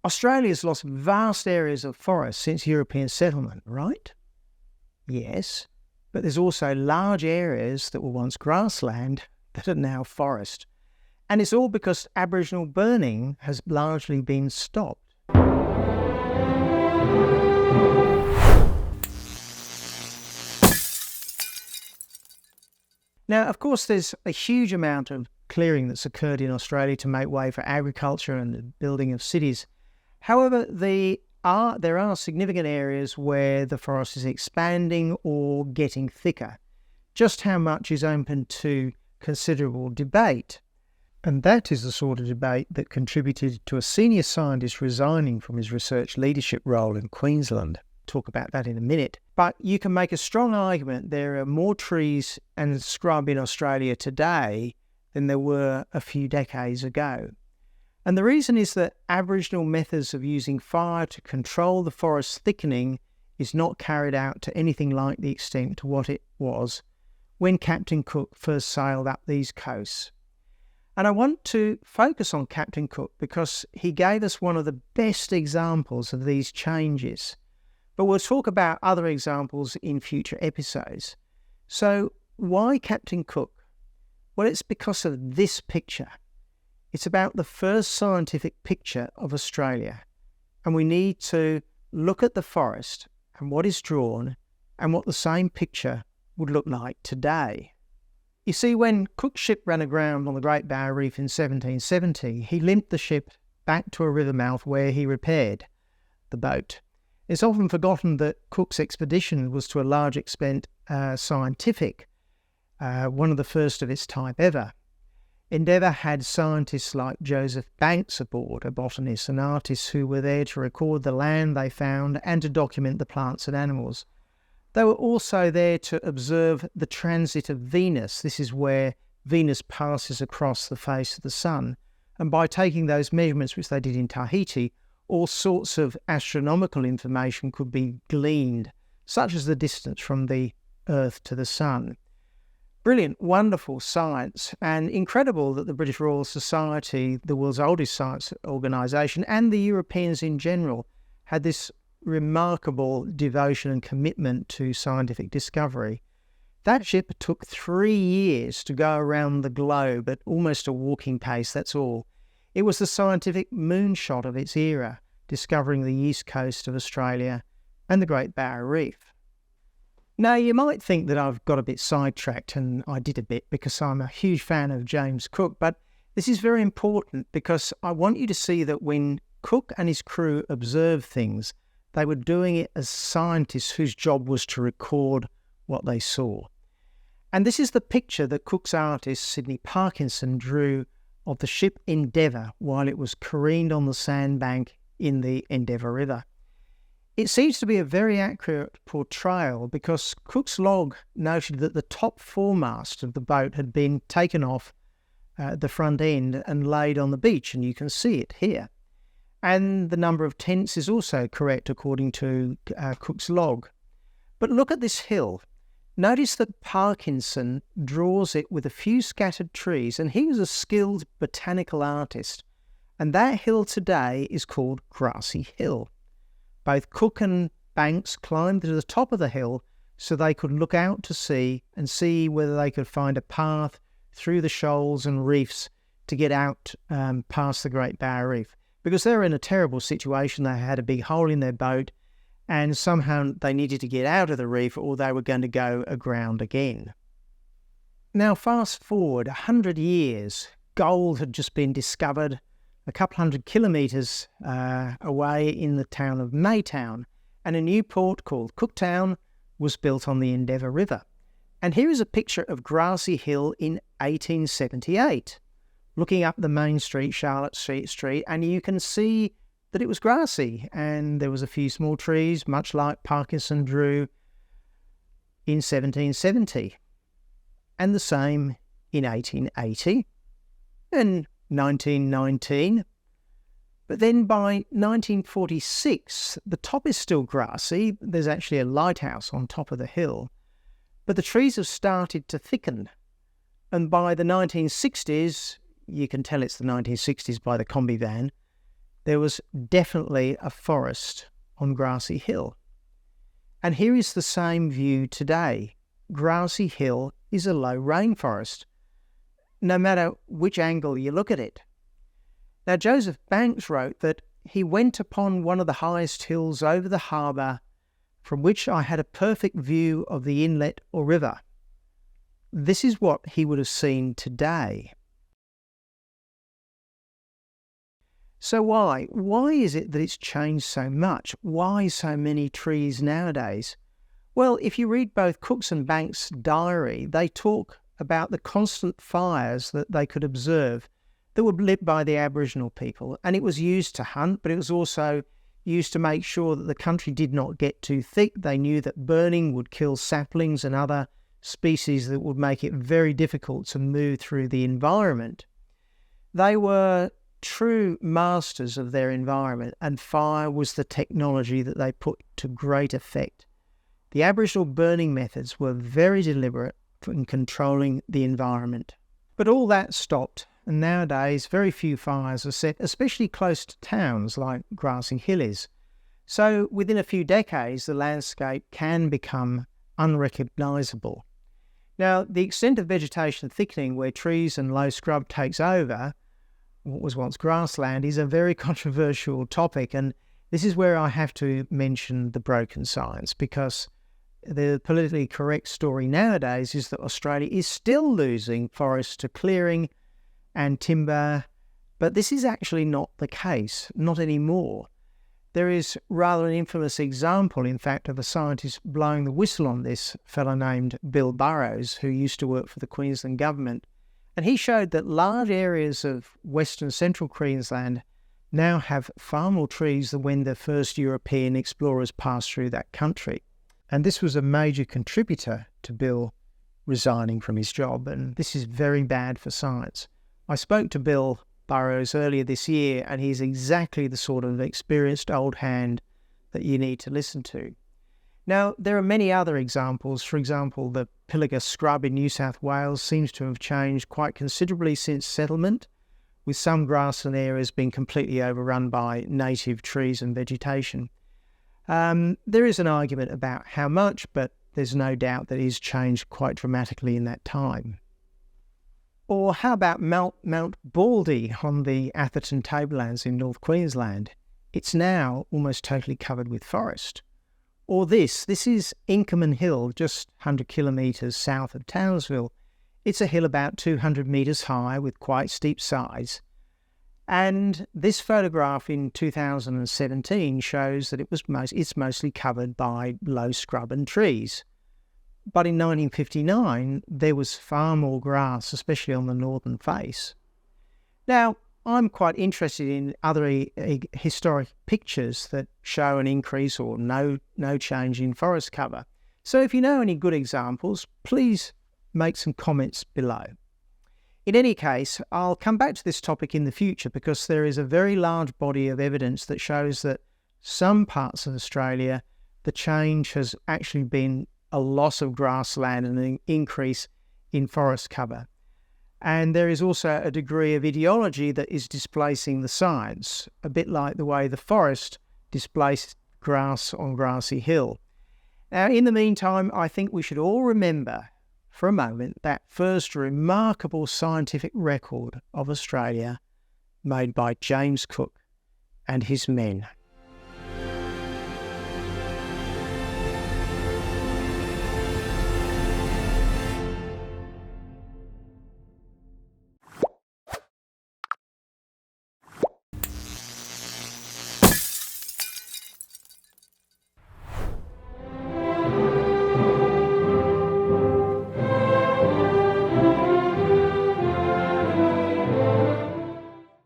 Australia's lost vast areas of forest since European settlement, right? Yes, but there's also large areas that were once grassland that are now forest. And it's all because Aboriginal burning has largely been stopped. Now, of course, there's a huge amount of clearing that's occurred in Australia to make way for agriculture and the building of cities. However, there are significant areas where the forest is expanding or getting thicker. Just how much is open to considerable debate. And that is the sort of debate that contributed to a senior scientist resigning from his research leadership role in Queensland. Talk about that in a minute. But you can make a strong argument there are more trees and scrub in Australia today than there were a few decades ago. And the reason is that Aboriginal methods of using fire to control the forest thickening is not carried out to anything like the extent to what it was when Captain Cook first sailed up these coasts. And I want to focus on Captain Cook because he gave us one of the best examples of these changes. But we'll talk about other examples in future episodes. So why Captain Cook? Well, it's because of this picture. It's about the first scientific picture of Australia. And we need to look at the forest and what is drawn and what the same picture would look like today. You see, when Cook's ship ran aground on the Great Barrier Reef in 1770, he limped the ship back to a river mouth where he repaired the boat. It's often forgotten that Cook's expedition was to a large extent scientific, one of the first of its type ever. Endeavour had scientists like Joseph Banks aboard, a botanist, and artists who were there to record the land they found and to document the plants and animals. They were also there to observe the transit of Venus. This is where Venus passes across the face of the sun. And by taking those measurements, which they did in Tahiti, all sorts of astronomical information could be gleaned, such as the distance from the Earth to the sun. Brilliant, wonderful science, and incredible that the British Royal Society, the world's oldest science organisation, and the Europeans in general had this remarkable devotion and commitment to scientific discovery. That ship took 3 years to go around the globe at almost a walking pace, that's all. It was the scientific moonshot of its era, discovering the east coast of Australia and the Great Barrier Reef. Now, you might think that I've got a bit sidetracked, and I did a bit because I'm a huge fan of James Cook, but this is very important because I want you to see that when Cook and his crew observed things, they were doing it as scientists whose job was to record what they saw. And this is the picture that Cook's artist, Sydney Parkinson, drew of the ship Endeavour while it was careened on the sandbank in the Endeavour River. It seems to be a very accurate portrayal because Cook's log noted that the top foremast of the boat had been taken off the front end and laid on the beach, and you can see it here. And the number of tents is also correct according to Cook's log. But look at this hill. Notice that Parkinson draws it with a few scattered trees, and he was a skilled botanical artist. And that hill today is called Grassy Hill. Both Cook and Banks climbed to the top of the hill so they could look out to sea and see whether they could find a path through the shoals and reefs to get out past the Great Barrier Reef. Because they were in a terrible situation. They had a big hole in their boat and somehow they needed to get out of the reef or they were going to go aground again. Now fast forward 100 years, gold had just been discovered a couple hundred kilometres away in the town of Maytown, and a new port called Cooktown was built on the Endeavour River. And here is a picture of Grassy Hill in 1878. Looking up the main street, Charlotte Street, and you can see that it was grassy and there was a few small trees, much like Parkinson drew in 1770. And the same in 1880 and 1919. But then by 1946, the top is still grassy. There's actually a lighthouse on top of the hill. But the trees have started to thicken. And by the 1960s, you can tell it's the 1960s by the combi van, there was definitely a forest on Grassy Hill. And here is the same view today. Grassy Hill is a low rainforest, no matter which angle you look at it. Now, Joseph Banks wrote that he went upon one of the highest hills over the harbour, from which I had a perfect view of the inlet or river. This is what he would have seen today. So why? Why is it that it's changed so much? Why so many trees nowadays? Well, if you read both Cook's and Banks' diary, they talk about the constant fires that they could observe that were lit by the Aboriginal people. And it was used to hunt, but it was also used to make sure that the country did not get too thick. They knew that burning would kill saplings and other species that would make it very difficult to move through the environment. They were true masters of their environment, and fire was the technology that they put to great effect. The Aboriginal burning methods were very deliberate in controlling the environment. But all that stopped, and nowadays very few fires are set, especially close to towns like Grassy Hill is. So within a few decades, the landscape can become unrecognisable. Now, the extent of vegetation thickening where trees and low scrub takes over what was once grassland is a very controversial topic, and this is where I have to mention the broken science, because the politically correct story nowadays is that Australia is still losing forests to clearing and timber, but this is actually not the case, not anymore. There is rather an infamous example, in fact, of a scientist blowing the whistle on this fellow named Bill Burrows, who used to work for the Queensland government. And he showed that large areas of western central Queensland now have far more trees than when the first European explorers passed through that country. And this was a major contributor to Bill resigning from his job, and this is very bad for science. I spoke to Bill Burrows earlier this year, and he's exactly the sort of experienced old hand that you need to listen to. Now, there are many other examples. For example, the Pilliga scrub in New South Wales seems to have changed quite considerably since settlement, with some grassland areas being completely overrun by native trees and vegetation. There is an argument about how much, but there's no doubt that it has changed quite dramatically in that time. Or how about Mount Baldy on the Atherton Tablelands in North Queensland? It's now almost totally covered with forest. Or this is Inkerman Hill, just 100 kilometres south of Townsville. It's a hill about 200 metres high with quite steep sides. And this photograph in 2017 shows that it's mostly covered by low scrub and trees. But in 1959, there was far more grass, especially on the northern face. Now, I'm quite interested in other historic pictures that show an increase or no change in forest cover. So if you know any good examples, please make some comments below. In any case, I'll come back to this topic in the future because there is a very large body of evidence that shows that some parts of Australia, the change has actually been a loss of grassland and an increase in forest cover. And there is also a degree of ideology that is displacing the science, a bit like the way the forest displaced grass on Grassy Hill. Now, in the meantime, I think we should all remember for a moment that first remarkable scientific record of Australia made by James Cook and his men.